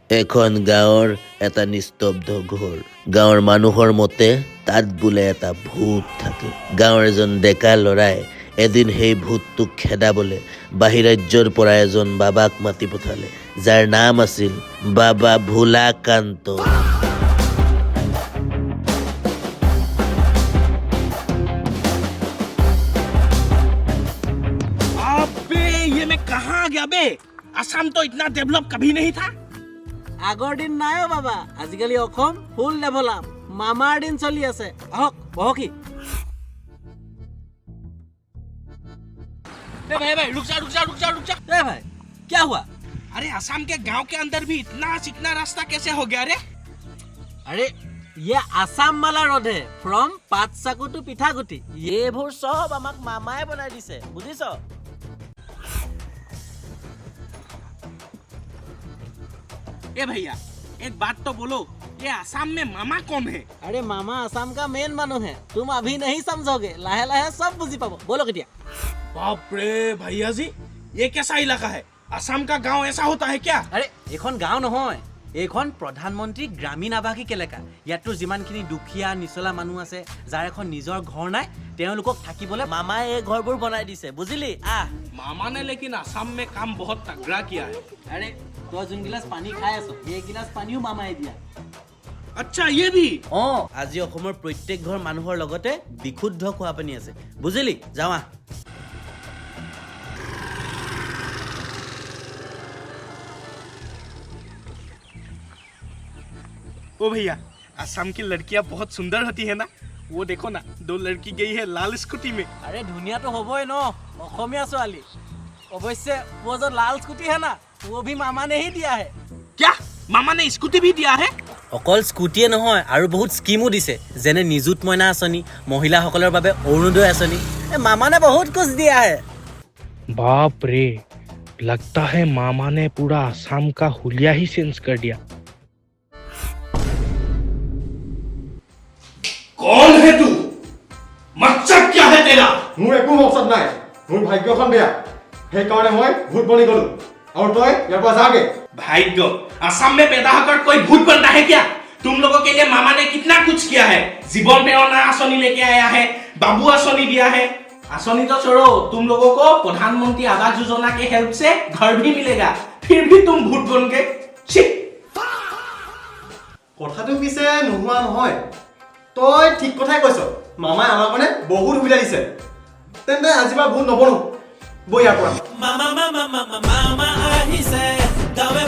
এখন গাঁৱৰ এটা নিস্তব্ধ ঘৰ গাঁৱৰ মানুহৰ মতে তাত বোলে এটা ভূত থাকে গাঁৱৰ এজন ডেকা ল'ৰাই এদিন সেই ভূতটোক খেদাবলৈ বাহিৰাজ্যৰ পৰা এজন বাবাক মাতি পঠালে যাৰ নাম আছিল বাবা ভোলাকান্ত अबे ये मैं कहाँ आ गया बे असम तो इतना डेवलप कभी नहीं था আগৰ দিন নাই অ বাবা আজিকালি অসম ফুল ডেভেলপ মামাৰ দিন চলি আছে আহক বহকি भाई रुक जा ए भाई क्या हुआ अरे असम के गांव के अंदर भी इतना चिकना रास्ता कैसे हो गया रे अरे ये आसाम माला रोड है फ्रॉम पाटसाकु टू पिठागुटी এইবোৰ সব আমাক মামায়ে বনাই দিছে বুজিছ ए भैया एक बात तो बोलो ये असम में मामा कौन है अरे मामा आसाम का मेन मानो है तुम अभी नहीं समझोगे लाहे लाहे सब बुझी पाबो बोलो केতিয়া बाप रे भैया जी ये कैसा इलाका है असम का गांव ऐसा होता है क्या अरे এখন গাঁও নহয় এখন প্ৰধানমন্ত্ৰী গ্ৰামীণ আৱাসিক এলেকা ইয়াতো যিমানখিনি দুখীয়া নিচলা মানুহ আছে যাৰ এখন নিজৰ ঘৰ নাই তেওঁলোকক থাকিবলৈ মামাই এই ঘৰবোৰ বনাই দিছে বুজিলি मामा ने लेकिन असम में काम बहुत तगड़ा किया है अरे तो যোন গিলাস পানী খাই আছো এই গিলাস পানীও মামাই দিয়া अच्छा ये भी আজি অসমৰ প্ৰত্যেক ঘৰ মানুহৰ লগতে বিশুদ্ধ খোৱা পানী আছে বুজিলি যাওয়া ओ भैया असम की लड़कियां बहुत सुंदर होती है ना वो देखो ना दो लड़की गई है लाल स्कूटी में अरे धुनिया तो होबो न অসমীয়া ছোৱালী অৱশ্যে वो जो लाल स्कूटी है ना वो भी मामा ने ही दिया है क्या मामा ने स्कूटी भी दिया है অকল স্কুটিয়ে নহয় আৰু বহুত স্কিমো দিছে যেনে নিযুত মইনা আঁচনি মহিলাসকলৰ বাবে অৰুণোদয় আঁচনি मामा ने बहुत कुछ दिया है बाप रे लगता है मामा ने पूरा असम का हुलिया ही चेंज कर दिया कौन है तू मकसद क्या है तेरा মোৰ একো মকসদ নাই মোৰ ভাগ্যখন বেয়া সেইকাৰণে মই ভূত বনি গলো আৰু তই ইয়াৰ পৰা যাগে भाग्य असम में पैदा होकर कोई भूत बनता है क्या तुम लोगों के लिए मामा ने कितना कुछ किया है जीवन प्रेरणा आसनी लेके आया है बाबू आसनी दिया है आसनी तो छोड़ो तुम लोगों को प्रधानमंत्री आवास योजना के हेल्प से घर भी मिलेगा फिर भी तुम भूत बन गए কথাটো পিছে নোহোৱা নহয় তই ঠিক কথাই কৈছ মামাই আমাৰ কাৰণে বহুত সুবিধা দিছে তেন্তে আজিবা ভূত নবনো বৈ ইয়াৰ পৰা মামা আহিছে গাৱে